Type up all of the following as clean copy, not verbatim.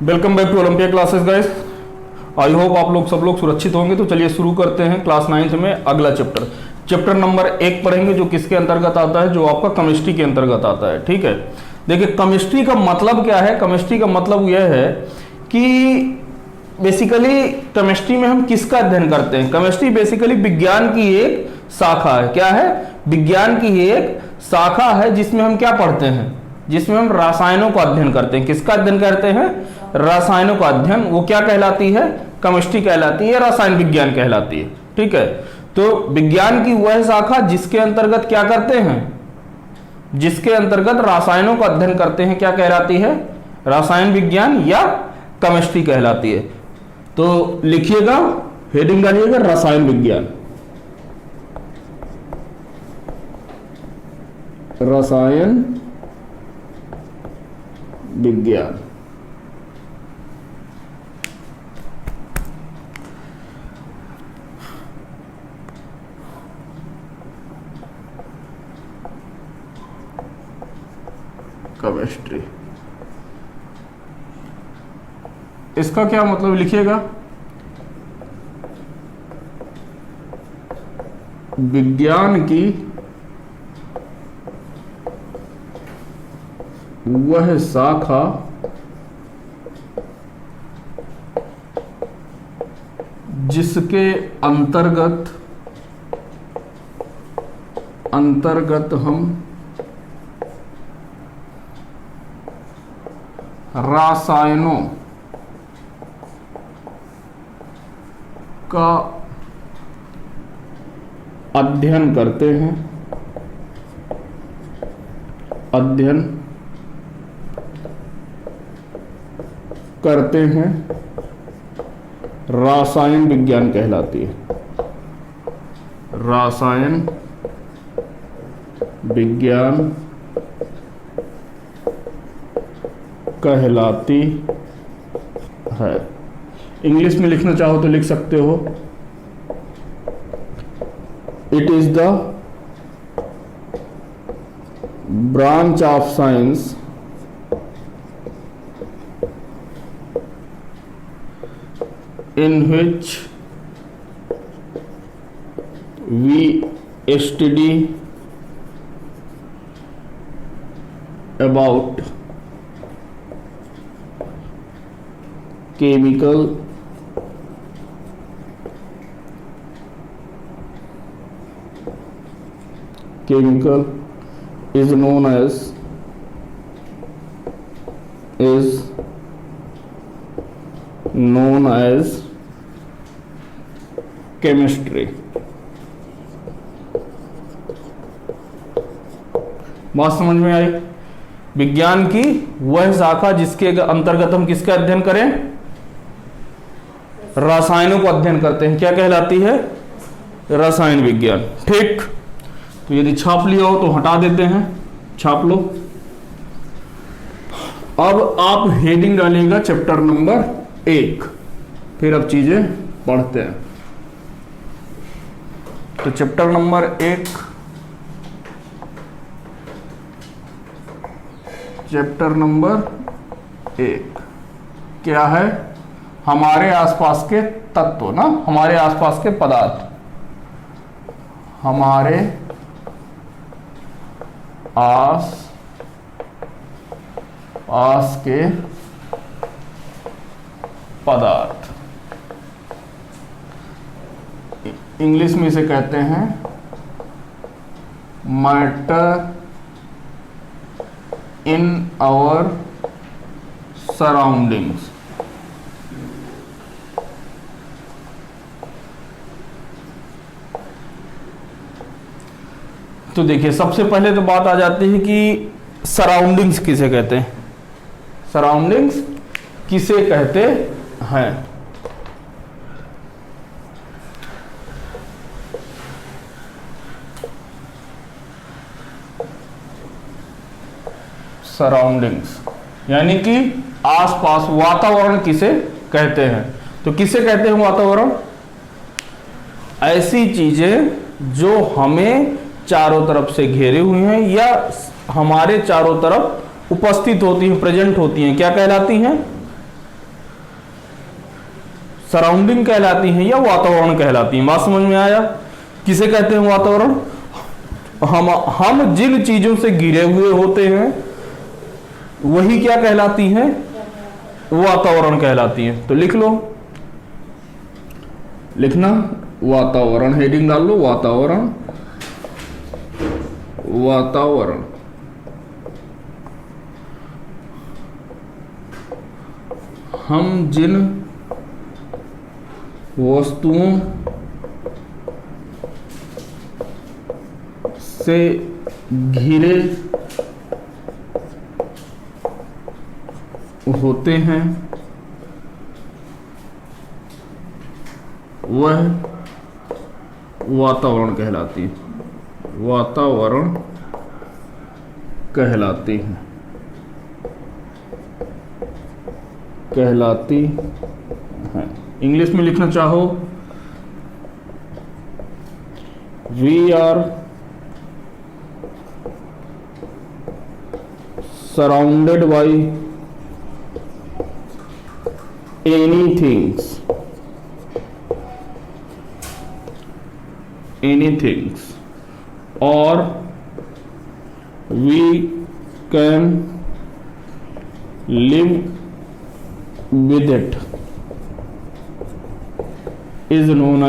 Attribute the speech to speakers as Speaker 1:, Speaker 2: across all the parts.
Speaker 1: Welcome back to Olympia classes guys. I hope आप लोग सब लोग सुरक्षित होंगे। तो चलिए शुरू करते हैं क्लास 9th में अगला चैप्टर नंबर 1 पढ़ेंगे, जो किसके अंतर्गत आता है, जो आपका केमिस्ट्री के अंतर्गत आता है। ठीक है, देखिए केमिस्ट्री का मतलब क्या है। केमिस्ट्री का मतलब यह है कि बेसिकली केमिस्ट्री में हम किसका अध्ययन करते हैं। केमिस्ट्री बेसिकली विज्ञान की एक शाखा है। क्या है? विज्ञान की एक शाखा है जिसमें हम क्या पढ़ते हैं, जिसमें हम रसायनों का अध्ययन करते हैं। किसका अध्ययन करते हैं? रसायनों का अध्ययन। वो क्या कहलाती है? केमिस्ट्री कहलाती है, रसायन विज्ञान कहलाती है। ठीक है, तो विज्ञान की वह शाखा जिसके अंतर्गत क्या करते हैं, जिसके अंतर्गत रसायनों का अध्ययन करते हैं, क्या कहलाती है? रसायन विज्ञान या केमिस्ट्री कहलाती है। तो लिखिएगा, हेडिंग डालिएगा रसायन विज्ञान। रसायन विज्ञान। केमिस्ट्री, इसका क्या मतलब लिखिएगा? विज्ञान की वह शाखा जिसके अंतर्गत हम रसायनों का अध्ययन करते हैं, रसायन विज्ञान कहलाती है। रसायन विज्ञान कहलाती है। इंग्लिश में लिखना चाहो तो लिख सकते हो, it is the branch of science in which we study about chemical is known as chemistry. बात समझ में आई? विज्ञान की वह शाखा जिसके अंतर्गत हम किसका अध्ययन करें? रसायनों को अध्ययन करते हैं, क्या कहलाती है? रसायन विज्ञान। ठीक, तो यदि छाप लिया हो तो हटा देते हैं, छाप लो। अब आप हेडिंग डालिएगा चैप्टर नंबर 1, फिर अब चीजें पढ़ते हैं। तो चैप्टर नंबर 1, क्या है? हमारे आसपास के तत्व ना, हमारे आसपास के पदार्थ, हमारे आस पास के पदार्थ। इंग्लिश में इसे कहते हैं मैटर इन आवर सराउंडिंग्स। तो देखिए, सबसे पहले तो बात आ जाती है कि सराउंडिंग्स किसे कहते हैं। सराउंडिंग्स किसे कहते हैं? सराउंडिंग्स यानी कि आसपास, वातावरण किसे कहते हैं? तो किसे कहते हैं वातावरण? ऐसी चीजें जो हमें चारों तरफ से घेरे हुए हैं या हमारे चारों तरफ उपस्थित होती हैं, प्रेजेंट होती हैं, क्या कहलाती हैं? सराउंडिंग कहलाती हैं या वातावरण कहलाती हैं? बात समझ में आया? किसे कहते हैं वातावरण? हम जिन चीजों से घिरे हुए होते हैं वही क्या कहलाती हैं? वातावरण कहलाती हैं। तो लिख लो, लिखना वातावरण, हेडिंग डाल लो वातावरण। वातावरण हम जिन वस्तुओं से घिरे होते हैं वह वातावरण कहलाती है। वातावरण कहलाती है, कहलाती है। इंग्लिश में लिखना चाहो, we are surrounded by anything or we can live with it is known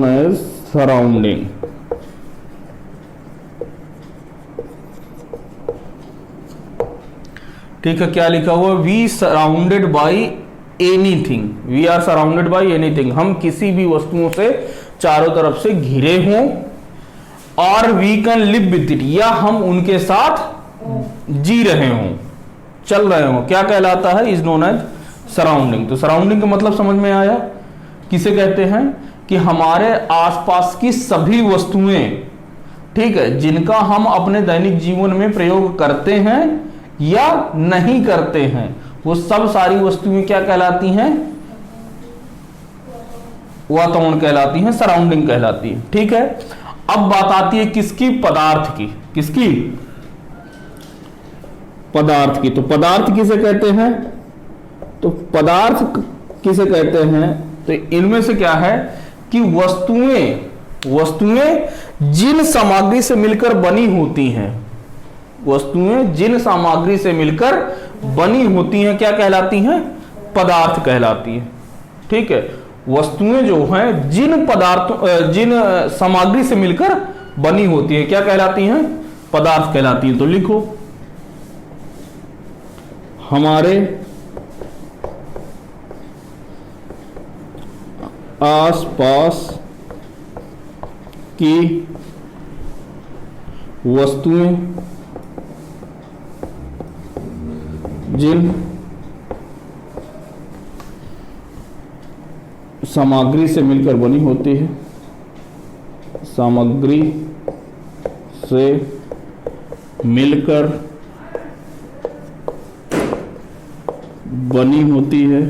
Speaker 1: as surrounding। ठीक है, क्या लिखा हुआ? We surrounded by anything, we are surrounded by anything, हम किसी भी वस्तुओं से चारों तरफ से घिरे हों, और we can live with it, या हम उनके साथ जी रहे हों, चल रहे हों, क्या कहलाता है? Is known as surrounding. तो सराउंडिंग का मतलब समझ में आया? किसे कहते हैं? कि हमारे आसपास की सभी वस्तुएं, ठीक है, जिनका हम अपने दैनिक जीवन में प्रयोग करते हैं या नहीं करते हैं, वो सब सारी वस्तुएं क्या कहलाती हैं? वातावरण कहलाती हैं, सराउंडिंग कहलाती है। ठीक है, अब बात आती है किसकी? पदार्थ की। किसकी? पदार्थ की। तो पदार्थ किसे कहते हैं? तो पदार्थ किसे कहते हैं? तो इनमें से क्या है कि वस्तुएं जिन सामग्री से मिलकर बनी होती हैं, वस्तुएं जिन सामग्री से मिलकर बनी होती हैं क्या कहलाती हैं? पदार्थ कहलाती हैं। ठीक है, वस्तुएं जो हैं जिन पदार्थों, जिन सामग्री से मिलकर बनी होती हैं क्या कहलाती हैं? पदार्थ कहलाती हैं। तो लिखो, हमारे आसपास की वस्तुएं जिन सामग्री से मिलकर बनी होती है, सामग्री से मिलकर बनी होती है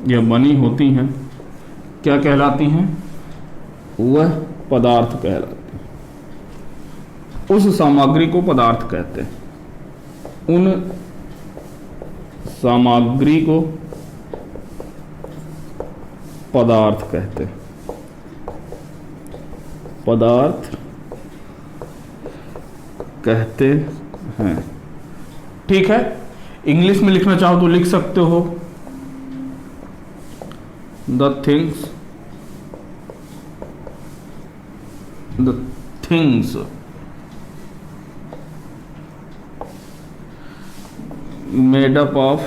Speaker 1: या बनी होती हैं, क्या कहलाती हैं? वह पदार्थ कहलाती है। उस सामग्री को पदार्थ कहते हैं। उन सामग्री को पदार्थ कहते हैं। पदार्थ कहते हैं। ठीक है, इंग्लिश में लिखना चाहो तो लिख सकते हो, the things made up of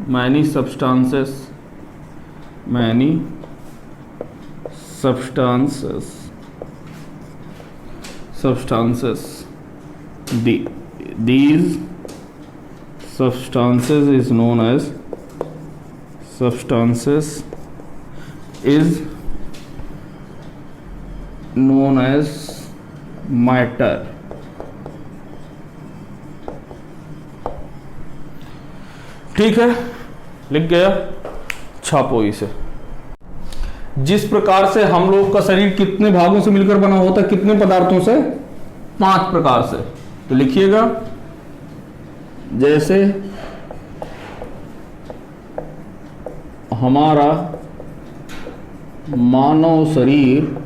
Speaker 1: many substances these substances is known as matter। ठीक है, लिख गया, छापो इसे। जिस प्रकार से हम लोग का शरीर कितने भागों से मिलकर बना होता है, कितने पदार्थों से, 5 प्रकार से। तो लिखिएगा, जैसे हमारा मानव शरीर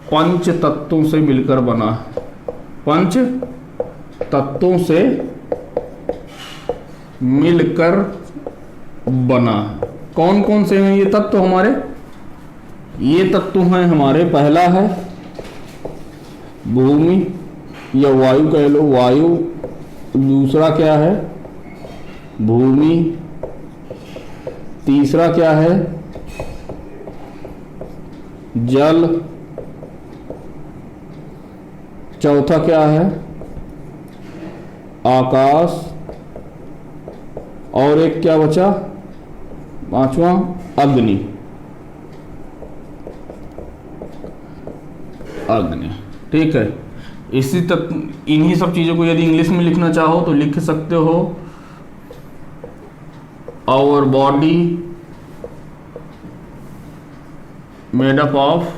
Speaker 1: 5 तत्वों से मिलकर बना है, 5 तत्वों से मिलकर बना है। कौन कौन से हैं ये तत्व हमारे? ये तत्व हैं हमारे, पहला है भूमि या वायु कह लो, वायु। दूसरा क्या है? भूमि। तीसरा क्या है? जल। चौथा क्या है? आकाश। और एक क्या बचा? 5वां अग्नि। अग्नि, ठीक है। इसी तक इन्हीं सब चीजों को यदि इंग्लिश में लिखना चाहो तो लिख सकते हो। Our body made up of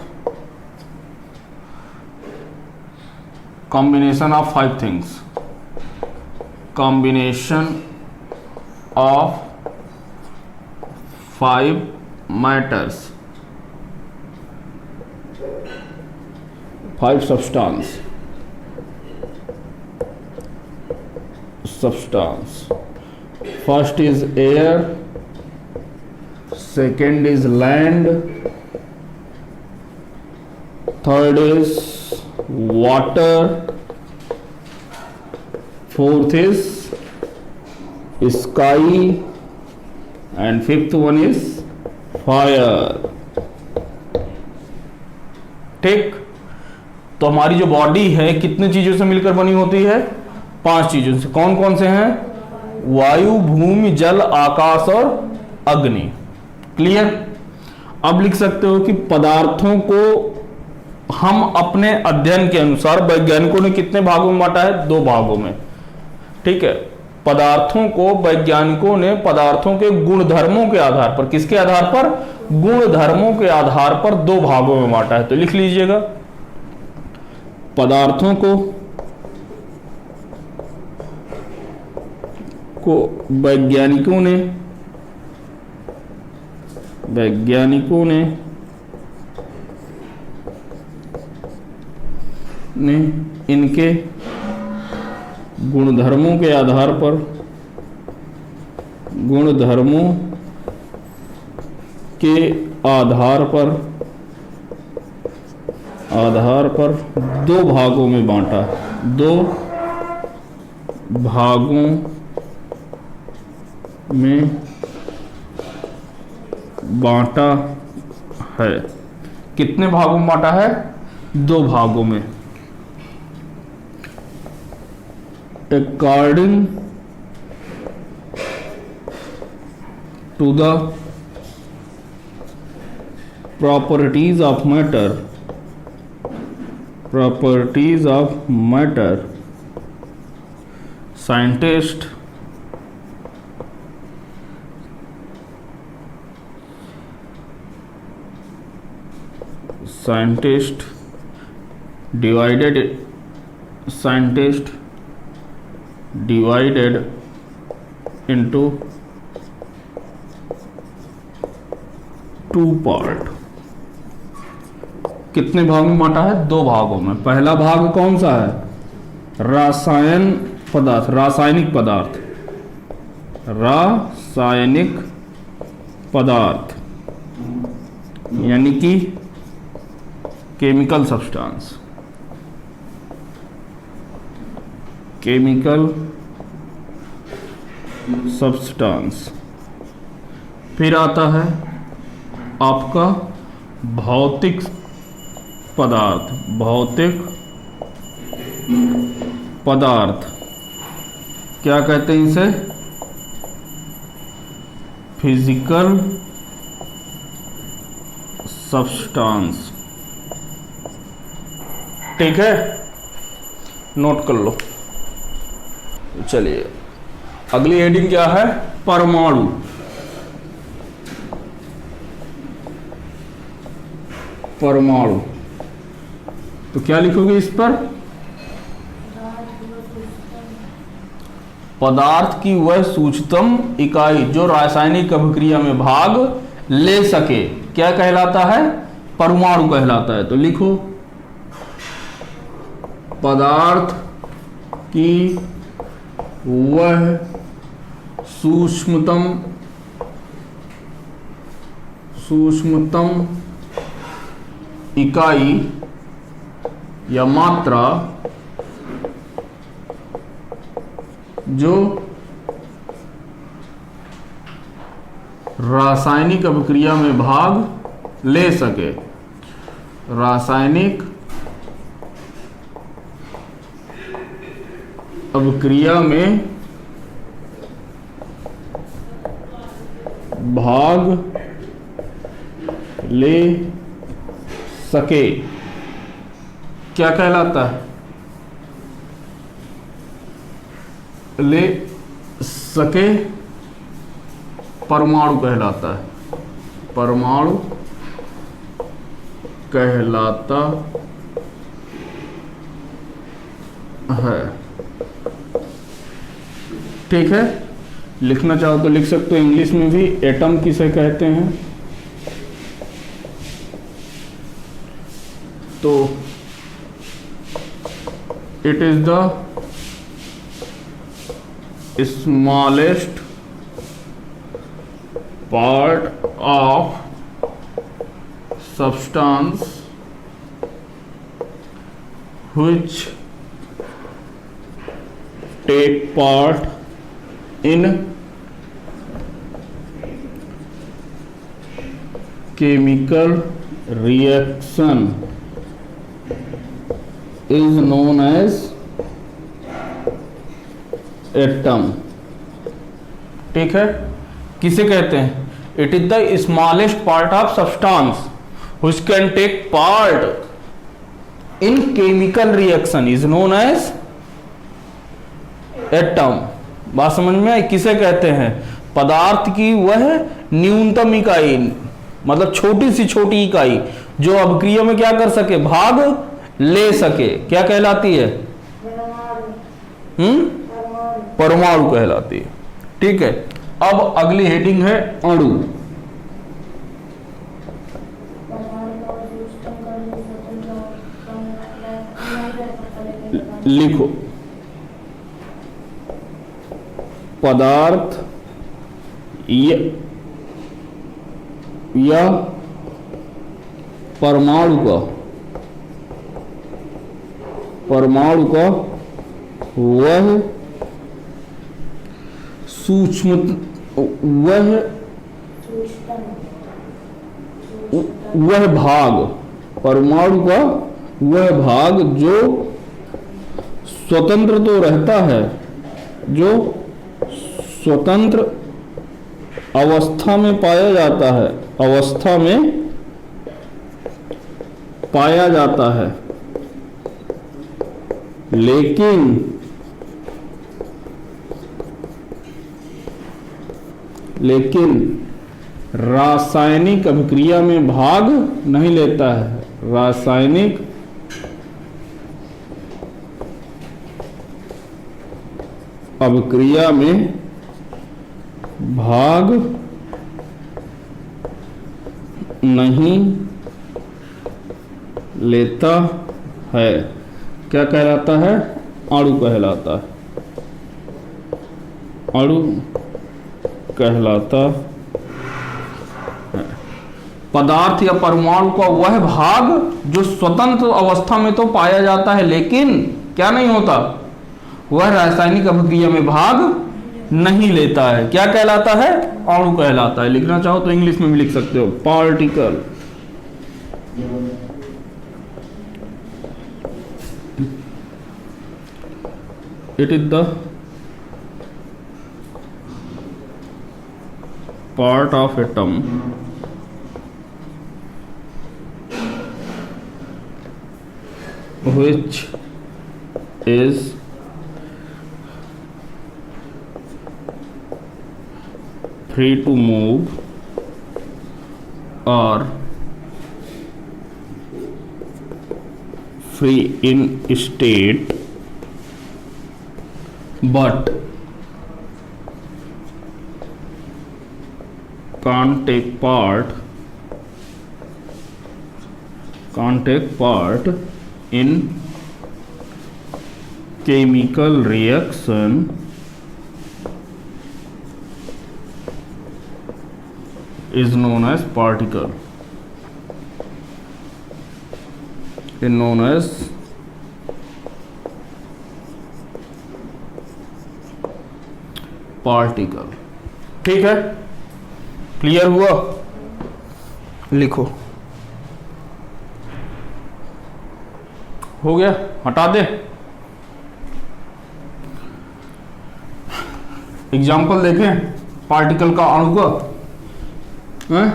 Speaker 1: combination of 5 things, combination of 5 matters, 5 substance. First is air, second is land, third is water, fourth is sky, and fifth one is fire। ठीक, तो हमारी जो बॉडी है कितने चीजों से मिलकर बनी होती है? 5 चीजों से। कौन कौन से हैं? वायु, भूमि, जल, आकाश और अग्नि। क्लियर? अब लिख सकते हो कि पदार्थों को हम अपने अध्ययन के अनुसार वैज्ञानिकों ने कितने भागों में बांटा है? 2 भागों में। ठीक है, पदार्थों को वैज्ञानिकों ने पदार्थों के गुणधर्मों के आधार पर, किसके आधार पर? गुणधर्मों के आधार पर 2 भागों में बांटा है। तो लिख लीजिएगा, पदार्थों को वैज्ञानिकों ने इनके गुणधर्मों के आधार पर 2 भागों में बांटा, 2 भागों में बांटा है। कितने भागों में बांटा है? 2 भागों में। According to the properties of matter, scientists divided into 2 part. कितने भागों में बांटा है? 2 भागों में। पहला भाग कौन सा है? रासायनिक पदार्थ, यानी कि केमिकल सब्सटेंस। फिर आता है आपका भौतिक पदार्थ। क्या कहते हैं इसे? Physical substance. ठीक है, नोट कर लो। चलिए, अगली हेडिंग क्या है? परमाणु। परमाणु, तो क्या लिखोगे इस पर? पदार्थ की वह सूक्ष्मतम इकाई जो रासायनिक अभिक्रिया में भाग ले सके, क्या कहलाता है? परमाणु कहलाता है। तो लिखो पदार्थ की वह सूक्ष्मतम इकाई या मात्रा जो रासायनिक अभिक्रिया में भाग ले सके। रासायनिक अभिक्रिया में भाग ले सके, क्या कहलाता है? ले सके परमाणु कहलाता है। परमाणु कहलाता है। ठीक है, लिखना चाहो तो लिख सकते हो। इंग्लिश में भी एटम किसे कहते हैं? तो it is the smallest part of substance which take part in chemical reaction is known as atom. ठीक है, किसे कहते हैं? It is the smallest part of substance which can take part in chemical reaction is known as atom. बात समझ में आई? किसे कहते हैं? पदार्थ की वह न्यूनतम इकाई, मतलब छोटी सी छोटी इकाई जो अभिक्रिया में क्या कर सके? भाग ले सके, क्या कहलाती है? परमाणु कहलाती है। ठीक है, अब अगली हेडिंग है अणु। लिखो पदार्थ या परमाणु का वह वह भाग, परमाणु का वह भाग जो स्वतंत्र तो रहता है, जो स्वतंत्र अवस्था में पाया जाता है, अवस्था में पाया जाता है, लेकिन रासायनिक अभिक्रिया में भाग नहीं लेता है। रासायनिक अभिक्रिया में भाग नहीं लेता है, क्या कहलाता है? अणु कहलाता है। अणु कहलाता है। पदार्थ या परमाणु का वह भाग जो स्वतंत्र अवस्था में तो पाया जाता है, लेकिन क्या नहीं होता? वह रासायनिक अभिक्रिया में भाग नहीं लेता है, क्या कहलाता है? अणु कहलाता है। लिखना चाहो तो इंग्लिश में भी लिख सकते हो, particle. It is the part of atom which is free to move or free in state but can't take part in chemical reaction is known as particle, is known as particle. ठीक है, clear हुआ? लिखो। हो गया, हटा दे। Example देखें particle का, अणु का। हैं?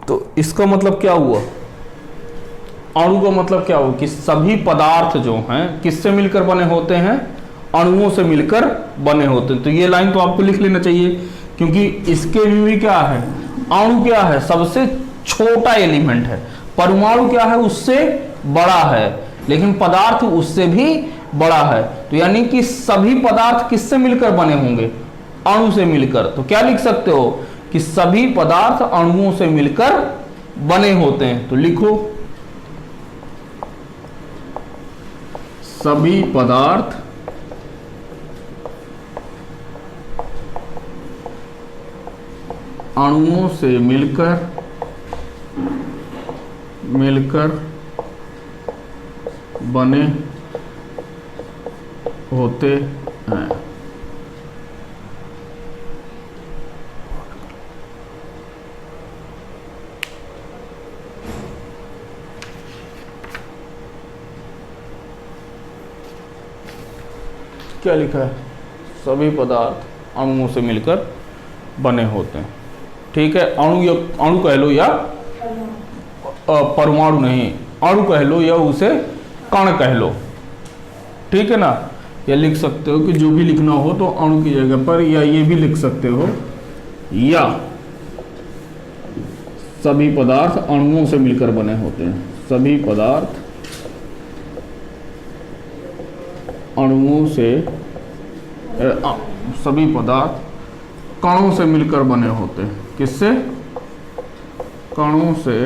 Speaker 1: तो इसका मतलब क्या हुआ? अणु का मतलब क्या हुआ कि सभी पदार्थ जो हैं किससे मिलकर बने होते हैं? अणुओं से मिलकर बने होते हैं। तो ये लाइन तो आपको लिख लेना चाहिए, क्योंकि इसके भी क्या है? अणु क्या है? सबसे छोटा एलिमेंट है। परमाणु क्या है? उससे बड़ा है, लेकिन पदार्थ उससे भी बड़ा है। तो यानी कि सभी पदार्थ किससे मिलकर बने होंगे? अणु से मिलकर। तो क्या लिख सकते हो कि सभी पदार्थ अणुओं से मिलकर बने होते हैं। तो लिखो सभी पदार्थ अणुओं से मिलकर बने होते हैं। क्या लिखा है? सभी पदार्थ अणुओं से मिलकर बने होते हैं। ठीक है, अणु कह लो या परमाणु नहीं, अणु कह लो या उसे कण कह लो। ठीक है ना? या लिख सकते हो कि जो भी लिखना हो तो अणु की जगह पर, या ये भी लिख सकते हो, या सभी पदार्थ अणुओं से मिलकर बने होते हैं। सभी पदार्थ अणुओं से, सभी पदार्थ कणों से मिलकर बने होते हैं। किससे? कणों से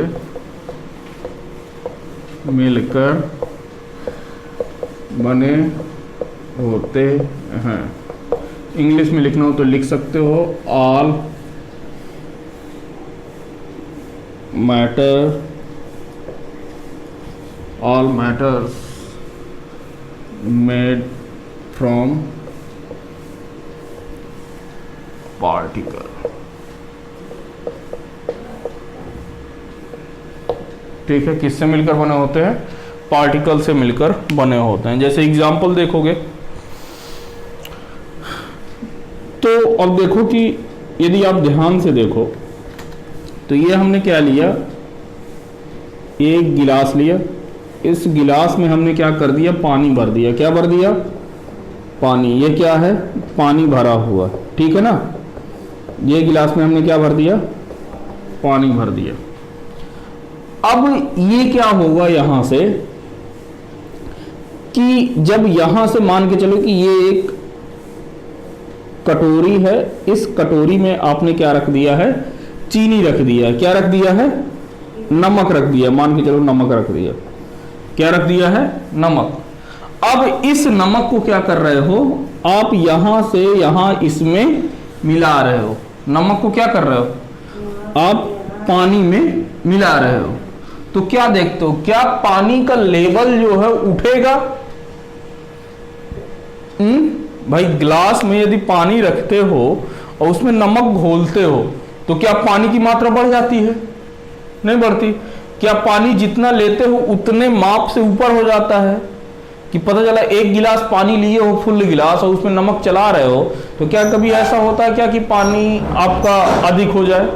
Speaker 1: मिलकर बने होते हैं। इंग्लिश में लिखना हो तो लिख सकते हो all matters made from particle. ठीक है, किससे मिलकर बने होते हैं? पार्टिकल से मिलकर बने होते हैं। जैसे एग्जाम्पल देखोगे तो अब देखो कि यदि आप ध्यान से देखो तो ये हमने क्या लिया? एक गिलास लिया, इस गिलास में हमने क्या कर दिया? पानी भर दिया। क्या भर दिया? पानी। ये क्या है? पानी भरा हुआ। ठीक है ना? ये गिलास में हमने क्या भर दिया? पानी भर दिया। अब ये क्या होगा यहां से कि जब यहां से मान के चलो कि ये एक कटोरी है, इस कटोरी में आपने क्या रख दिया है? चीनी रख दिया। क्या रख दिया है? नमक रख दिया। मान के चलो नमक रख दिया। क्या रख दिया है? नमक। अब इस नमक को क्या कर रहे हो आप? यहां से यहां इसमें मिला रहे हो। नमक को क्या कर रहे हो आप? पानी में मिला रहे हो। तो क्या देखते हो? क्या पानी का लेवल जो है उठेगा? भाई ग्लास में यदि पानी रखते हो और उसमें नमक घोलते हो तो क्या पानी की मात्रा बढ़ जाती है? नहीं बढ़ती। क्या पानी जितना लेते हो उतने माप से ऊपर हो जाता है? कि पता चला एक गिलास पानी लिए हो, फुल गिलास, और उसमें नमक चला रहे हो, तो क्या कभी ऐसा होता है क्या कि पानी आपका अधिक हो जाए?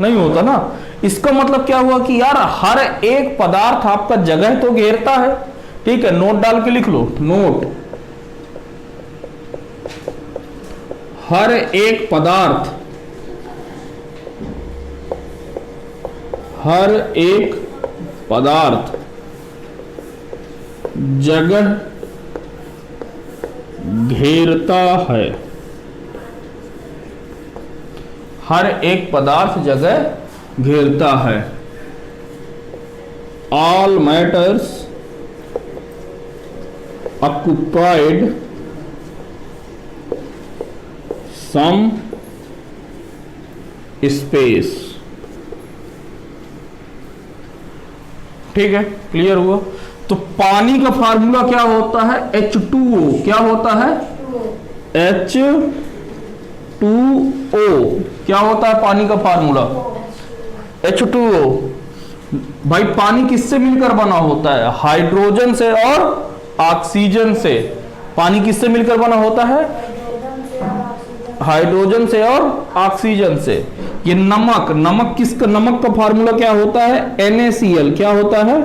Speaker 1: नहीं होता ना। इसका मतलब क्या हुआ कि यार हर एक पदार्थ आपका जगह तो घेरता है। ठीक है, नोट डाल के लिख लो, नोट, हर एक पदार्थ, हर एक पदार्थ जगह घेरता है, हर एक पदार्थ जगह घेरता है। All matters occupied some space। ठीक है, क्लियर हुआ। तो पानी का फार्मूला क्या होता है? H2O। क्या होता है? H2O। क्या होता है पानी का फार्मूला? H2O। भाई पानी किससे मिलकर बना होता है? हाइड्रोजन से और ऑक्सीजन से। पानी किससे मिलकर बना होता है? हाइड्रोजन से और ऑक्सीजन से। ये नमक, नमक किसका, नमक का फार्मूला क्या होता है? NaCl। क्या होता है?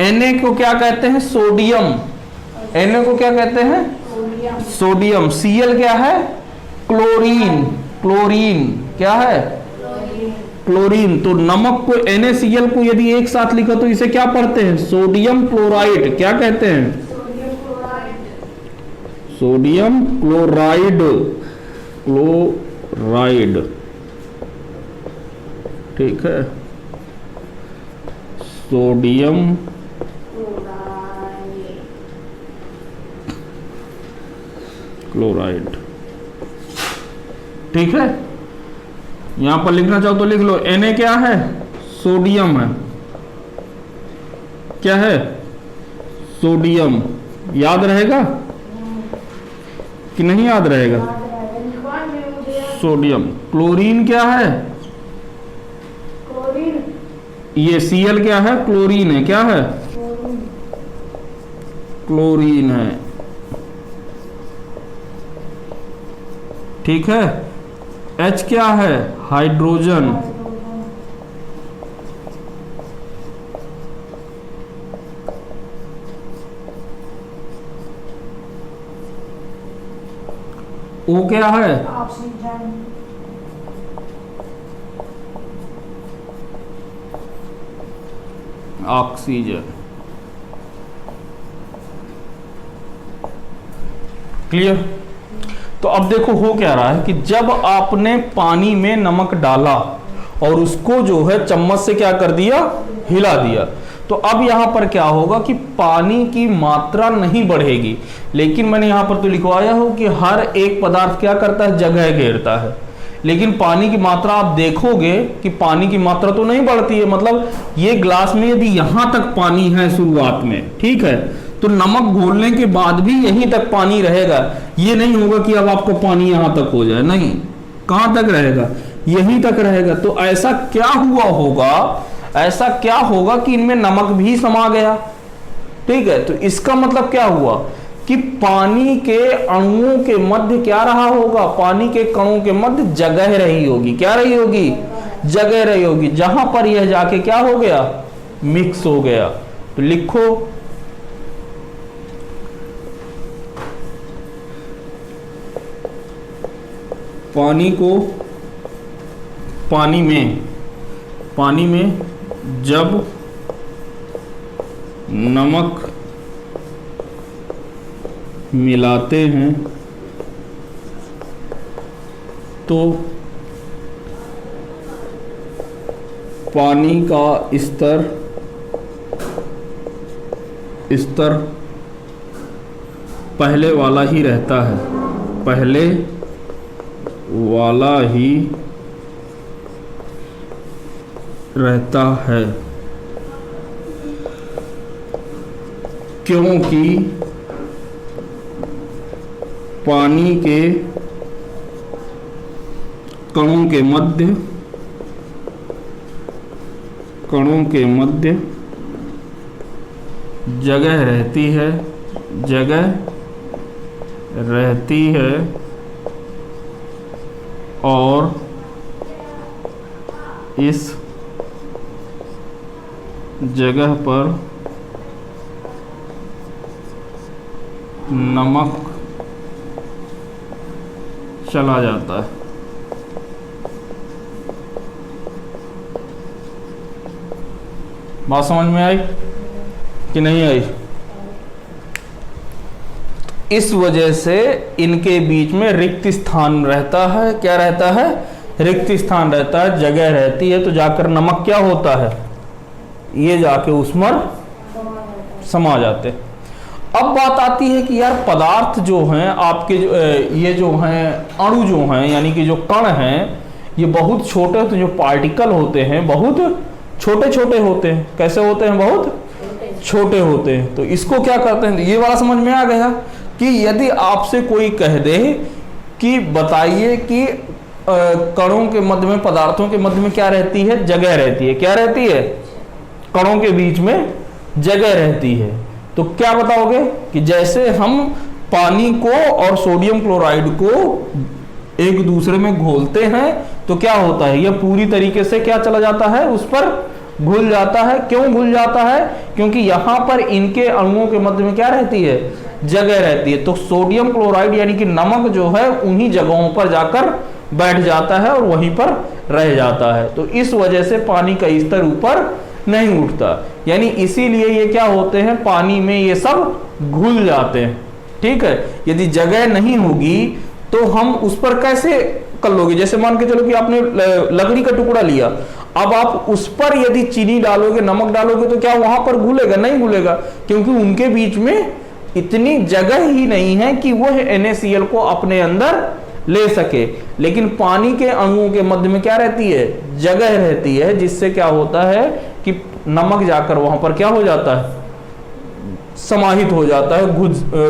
Speaker 1: Na को क्या कहते हैं? सोडियम। Na को क्या कहते हैं? सोडियम। Cl क्या है? क्लोरीन। क्लोरीन क्या है? क्लोरीन। तो नमक को, NaCl को यदि एक साथ लिखा तो इसे क्या पढ़ते हैं? Sodium chloride. क्या कहते हैं? Sodium chloride. क्लोराइड। ठीक है, सोडियम क्लोराइड। ठीक है, यहां पर लिखना चाहो तो लिख लो। Na क्या है? सोडियम है। क्या है? सोडियम। याद रहेगा कि नहीं याद रहेगा? सोडियम। क्लोरीन क्या है? ये Cl क्या है? क्लोरीन है। क्या है? क्लोरीन है। ठीक है। H क्या है? हाइड्रोजन। O क्या है?
Speaker 2: ऑक्सीजन।
Speaker 1: ऑक्सीजन। क्लियर। तो अब देखो हो क्या रहा है कि जब आपने पानी में नमक डाला और उसको जो है चम्मच से क्या कर दिया? हिला दिया। तो अब यहां पर क्या होगा कि पानी की मात्रा नहीं बढ़ेगी, लेकिन मैंने यहां पर तो लिखवाया हो कि हर एक पदार्थ क्या करता है? जगह घेरता है। लेकिन पानी की मात्रा आप देखोगे कि पानी की मात्रा तो नहीं बढ़ती है। मतलब ये ग्लास में यदि यहां तक पानी है शुरुआत में, ठीक है, तो नमक घोलने के बाद भी यहीं तक पानी रहेगा। ये नहीं होगा कि अब आपको पानी यहां तक हो जाए, नहीं, कहां तक रहेगा? यहीं तक रहेगा। तो ऐसा क्या हुआ होगा, ऐसा क्या होगा कि इनमें नमक भी समा गया। ठीक है, तो इसका मतलब क्या हुआ कि पानी के अणुओं के मध्य क्या रहा होगा? पानी के कणों के मध्य जगह रही होगी। क्या रही होगी? जगह रही होगी, जहां पर यह जाके क्या हो गया? मिक्स हो गया। तो लिखो पानी को, पानी में जब नमक मिलाते हैं तो पानी का स्तर पहले वाला ही रहता है, पहले वाला ही रहता है, क्योंकि पानी के कणों के मध्य जगह रहती है और इस जगह पर नमक चला जाता है। बात समझ में आई कि नहीं आई? इस वजह से इनके बीच में रिक्त स्थान रहता है। क्या रहता है? रिक्त स्थान रहता है, जगह रहती है, तो जाकर नमक क्या होता है, ये जाके उसमें समा जाते हैं। अब बात आती है कि यार पदार्थ जो हैं आपके ये जो हैं अणु जो हैं यानी कि जो कण हैं ये बहुत छोटे होते हैं, जो पार्टिकल होते हैं बहुत छोटे छोटे होते हैं। कैसे होते हैं? बहुत छोटे होते हैं। तो इसको क्या करते हैं, ये वाला समझ में आ गया कि यदि आपसे कोई कह दे कि बताइए कि कणों के मध्य में, पदार्थों के मध्य में क्या रहती है? जगह रहती है। क्या रहती है? कणों के बीच में जगह रहती है। तो क्या बताओगे कि जैसे हम पानी को और सोडियम क्लोराइड को एक दूसरे में घोलते हैं तो क्या होता है, यह पूरी तरीके से क्या चला जाता है, उस पर घुल जाता है। क्यों घुल जाता है? क्योंकि यहां पर इनके अणुओं के मध्य में क्या रहती है? जगह रहती है। तो सोडियम क्लोराइड यानी कि नमक जो है उन्हीं जगहों पर जाकर बैठ जाता है और वहीं पर रह जाता है। तो इस वजह से पानी का स्तर ऊपर नहीं उठता, यानी इसीलिए ये क्या होते हैं, पानी में ये सब घुल जाते हैं। ठीक है। यदि जगह नहीं होगी तो हम उस पर कैसे कर लोगे? जैसे मान के चलो कि आपने लकड़ी का टुकड़ा लिया, अब आप उस पर यदि चीनी डालोगे, नमक डालोगे तो क्या वहां पर घुलेगा? नहीं घुलेगा, क्योंकि उनके बीच में इतनी जगह ही नहीं है कि वह NaCl को अपने अंदर ले सके। लेकिन पानी के अणुओं के मध्य में क्या रहती है? जगह रहती है, जिससे क्या होता है कि नमक जाकर वहां पर क्या हो जाता है, समाहित हो जाता है,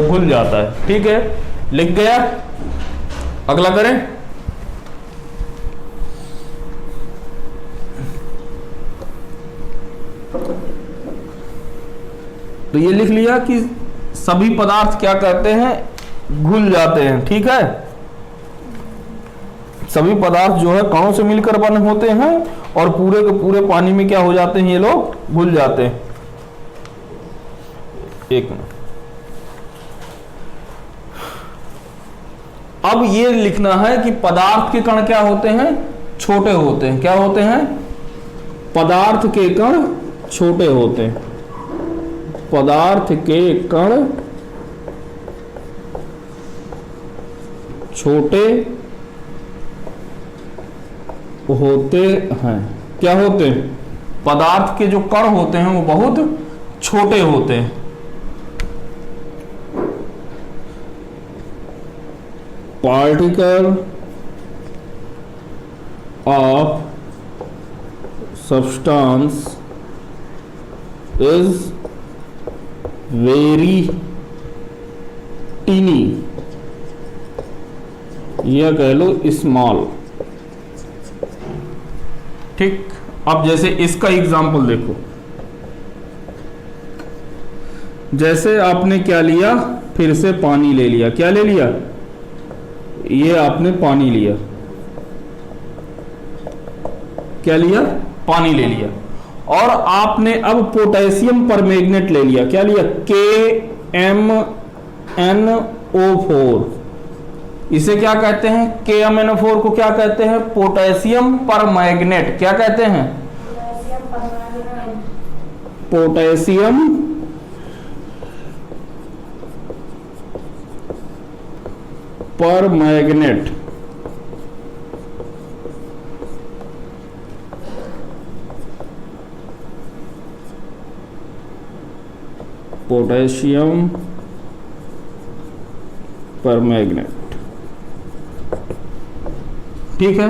Speaker 1: घुल जाता है। ठीक है, लिख गया। अगला करें। तो ये लिख लिया कि सभी पदार्थ क्या करते हैं, घुल जाते हैं। ठीक है, सभी पदार्थ जो है कणों से मिलकर बने होते हैं और पूरे के पूरे पानी में क्या हो जाते हैं, ये लोग घुल जाते हैं। एक मिनट, अब ये लिखना है कि पदार्थ के कण क्या होते हैं, छोटे होते हैं। क्या होते हैं? पदार्थ के कण छोटे होते हैं। पदार्थ के कण छोटे होते हैं। क्या होते हैं? पदार्थ के जो कण होते हैं वो बहुत छोटे होते हैं। Particle of substance is very tiny, या कह लो स्मॉल। ठीक। अब जैसे इसका एग्जाम्पल देखो, जैसे आपने क्या लिया, फिर से पानी ले लिया। क्या ले लिया? ये आपने पानी लिया। क्या लिया? पानी ले लिया। और आपने अब पोटेशियम परमैंगनेट ले लिया। क्या लिया? KMnO4। इसे क्या कहते हैं? KMnO4 को क्या कहते हैं? Potassium permanganate. क्या कहते हैं? Potassium permanganate. Potassium permanganate. ठीक है,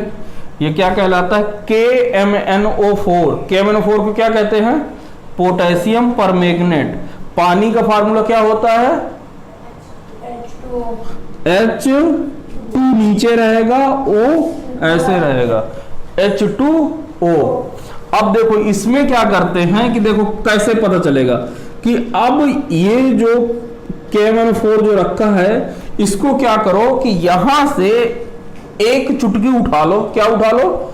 Speaker 1: ये क्या कहलाता है? KMnO4। KMnO4 को क्या कहते हैं? Potassium permanganate. पानी का फार्मूला क्या होता है? H2 नीचे रहेगा, O ऐसे रहेगा, H2O। अब देखो इसमें क्या करते हैं कि देखो कैसे पता चलेगा कि अब ये जो KMnO4 जो रखा है इसको क्या करो कि यहां से एक चुटकी उठा लो। क्या उठा लो?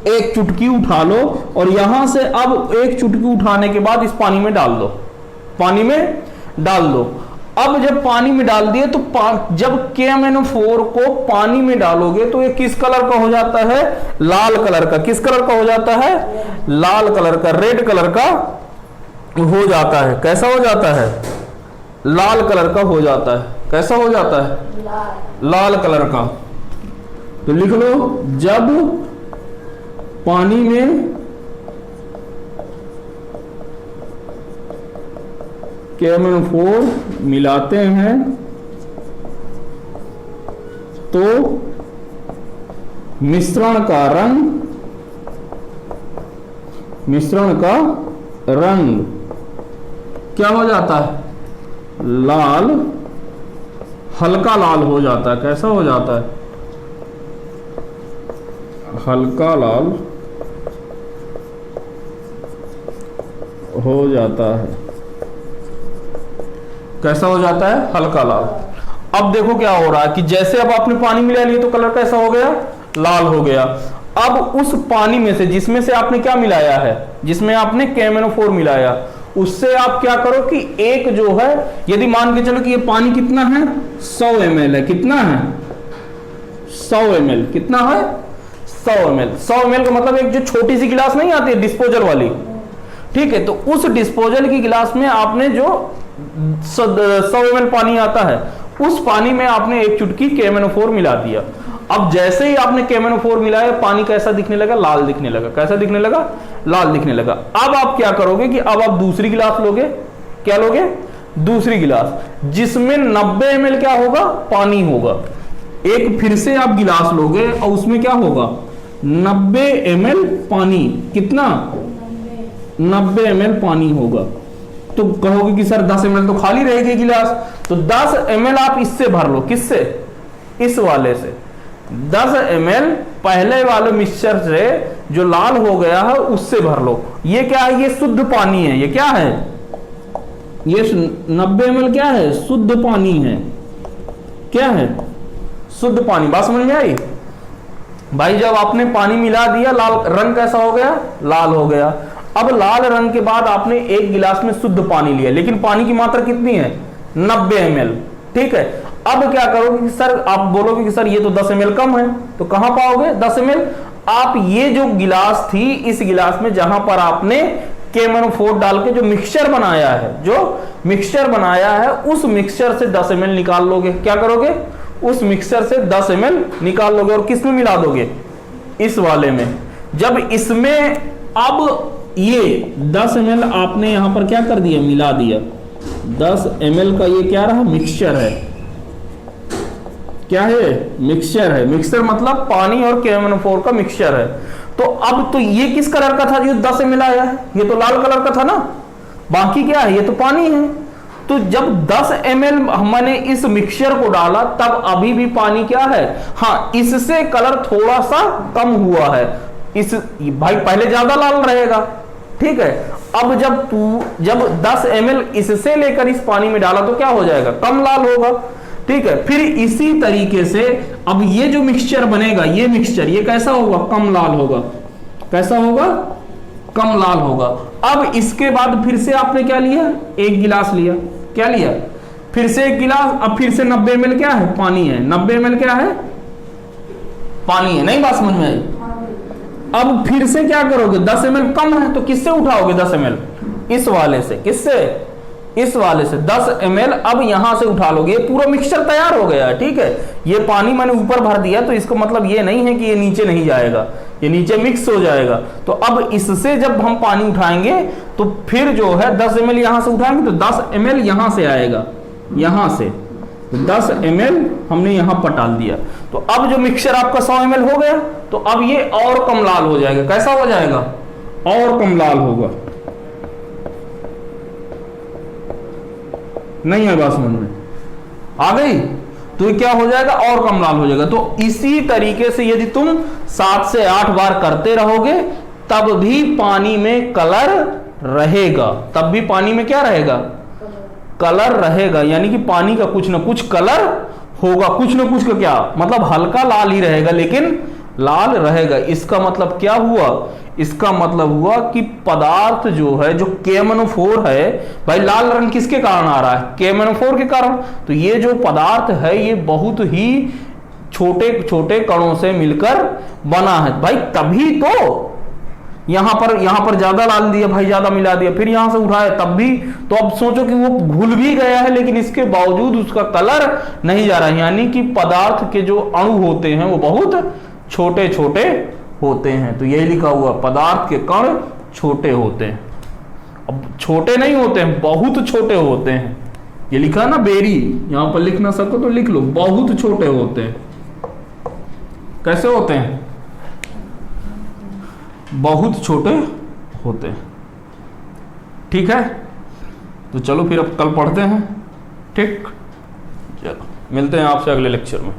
Speaker 1: एक चुटकी उठा लो और यहां से अब एक चुटकी उठाने के बाद इस पानी में डाल दो, पानी में डाल दो। अब जब पानी में डाल दिए तो जब KMnO4 को पानी में डालोगे तो ये किस कलर का हो जाता है? लाल कलर का। किस कलर का हो जाता है? लाल कलर का, रेड कलर का हो जाता है। कैसा हो जाता है? लाल कलर का हो जाता है। कैसा हो जाता है? लाल कलर का। तो लिख लो, जब पानी में KMnO4 मिलाते हैं तो मिश्रण का रंग क्या हो जाता है? लाल, हल्का लाल हो जाता है। कैसा हो जाता है? हल्का लाल हो जाता है। कैसा हो जाता है? हल्का लाल। अब देखो क्या हो रहा है कि जैसे अब आपने पानी मिला लिया तो कलर कैसा हो गया? लाल हो गया। अब उस पानी में से, जिसमें से आपने क्या मिलाया है, जिसमें आपने KMnO4 मिलाया, उससे आप क्या करो कि एक जो है, यदि मान के चलो कि ये पानी कितना है? 100 ml है। कितना है? 100 ml। कितना है? 100 ml। 100 ml का मतलब एक जो छोटी सी गिलास नहीं आती है डिस्पोजल वाली, ठीक है, तो उस डिस्पोजल की गिलास में आपने जो 100 ml पानी आता है, उस पानी में आपने एक चुटकी KMnO4 मिला दिया। अब जैसे ही आपने KMnO4 मिलाया, पानी कैसा दिखने लगा? लाल दिखने लगा। कैसा दिखने लगा? लाल दिखने लगा। अब आप क्या करोगे कि अब आप दूसरी गिलास लोगे। क्या लोगे? दूसरी गिलास, जिसमें 90 ml क्या होगा? पानी होगा। एक फिर से आप गिलास लोगे और उसमें क्या होगा? 90 ml पानी। कितना? 90 ml पानी होगा। तो कहोगे कि सर 10 ml तो खाली रहेगी गिलास, तो 10 ml आप इससे भर लो। किससे? इस वाले से। 10 ml पहले वाले मिक्सचर से जो लाल हो गया है उससे भर लो। ये क्या है? ये शुद्ध पानी है। ये क्या है? ये 90 ml क्या है? शुद्ध पानी है। क्या है? शुद्ध पानी। बात समझ में आई भाई? जब आपने पानी मिला दिया, लाल रंग कैसा हो गया? लाल हो गया। अब लाल रंग के बाद आपने एक गिलास में शुद्ध पानी लिया, लेकिन पानी की मात्रा कितनी है? 90 ml। ठीक है। अब क्या करोगे कि सर, आप बोलोगे कि सर ये तो 10 ml कम है, तो कहां पाओगे 10 ml? आप ये जो गिलास थी, इस गिलास में जहां पर आपने KMnO4 डाल के जो मिक्सचर बनाया है, उस मिक्सचर से 10 ml निकाल लोगे। क्या करोगे? उस मिक्सचर से 10 ml निकाल लोगे और किस में मिला दोगे? इस वाले में। जब इसमें अब ये 10 ml आपने यहां पर क्या कर दिया? मिला दिया। 10 ml का ये क्या रहा? मिक्सचर है। क्या है? मिक्सचर है। मिक्सचर मतलब पानी और KMnO4 का मिक्सचर है। तो अब तो ये किस कलर का था जो 10 ml आया है? ये तो लाल कलर का था ना। बाकी क्या है? ये तो पानी है। तो जब 10 ml हमने इस मिक्सचर को डाला, तब अभी भी पानी क्या है? हाँ, इससे कलर थोड़ा सा कम हुआ है। इस भाई पहले ज्यादा लाल रहेगा, ठीक है। अब जब 10 ml इससे लेकर इस पानी में डाला तो क्या हो जाएगा? कम लाल होगा, ठीक है। फिर इसी तरीके से अब ये जो मिक्सचर बनेगा, ये मिक्सचर ये कैसा होगा? कम लाल होगा। कैसा होगा? कम लाल होगा। अब इसके बाद फिर से आपने क्या लिया? एक गिलास लिया। क्या लिया? फिर से एक गिलास। अब फिर से 90 ml क्या है? पानी है। 90 ml क्या है? पानी है। नहीं बात समझ में आई? अब फिर से क्या करोगे? 10 ml कम है तो किससे उठाओगे 10 ml? इस वाले से। किससे? इस वाले से 10 ml अब यहां से उठा लोगे। ये पूरा मिक्सचर तैयार हो गया है, ठीक है। ये पानी मैंने ऊपर भर दिया, तो इसका मतलब ये नहीं है कि ये नीचे नहीं जाएगा, ये नीचे मिक्स हो जाएगा। तो अब इससे जब हम पानी उठाएंगे तो फिर जो है 10 ml यहां से उठाएंगे तो 10 ml यहां से आएगा, यहां से 10 ml हमने यहां पर डाल दिया। तो अब जो मिक्सचर आपका 100 ml हो गया, तो अब ये और कम लाल हो जाएगा। कैसा हो जाएगा? और कम लाल होगा। नहीं है बात समझ में आ गई? तो ये क्या हो जाएगा? और कम लाल हो जाएगा। तो इसी तरीके से यदि तुम 7 से 8 बार करते रहोगे, तब भी पानी में कलर रहेगा। तब भी पानी में क्या रहेगा? कलर रहेगा। यानी कि पानी का कुछ ना कुछ कलर होगा, कुछ ना कुछ का क्या मतलब हल्का लाल ही रहेगा, लेकिन लाल रहेगा। इसका मतलब क्या हुआ? इसका मतलब हुआ कि पदार्थ जो है, जो KMnO4 है, भाई लाल रंग किसके कारण आ रहा है? KMnO4 के कारण। तो ये जो पदार्थ है ये बहुत ही छोटे छोटे कणों से मिलकर बना है भाई, तभी तो यहां पर ज्यादा डाल दिया भाई, ज्यादा मिला दिया, फिर यहां से उठाया तब भी। तो अब सोचो कि वो घुल भी गया है लेकिन इसके बावजूद उसका कलर नहीं जा रहा है, यानी कि पदार्थ के जो अणु होते हैं वो बहुत छोटे छोटे होते हैं। तो यही लिखा हुआ, पदार्थ के कण छोटे होते हैं। अब छोटे नहीं होते हैं, बहुत छोटे होते हैं। ये लिखा है ना बेरी, यहां पर लिख ना सको तो लिख लो, बहुत छोटे होते हैं। कैसे होते हैं? बहुत छोटे होते हैं। ठीक है, तो चलो फिर अब कल पढ़ते हैं। ठीक, चलो मिलते हैं आपसे अगले लेक्चर में।